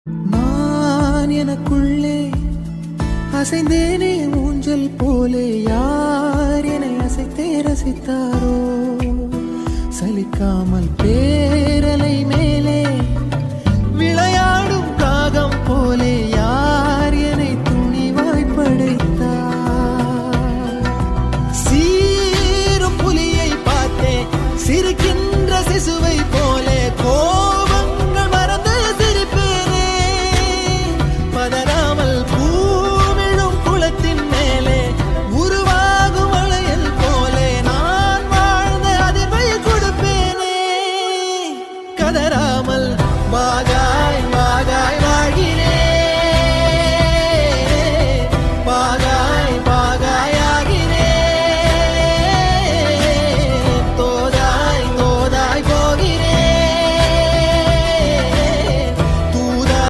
நான் எனக்குள்ளே அசைந்தேனே ஊஞ்சல் போலே, யார் என்னை அசைத்தே ரசித்தாரோ, சலிக்காமல் பேரலை மேலே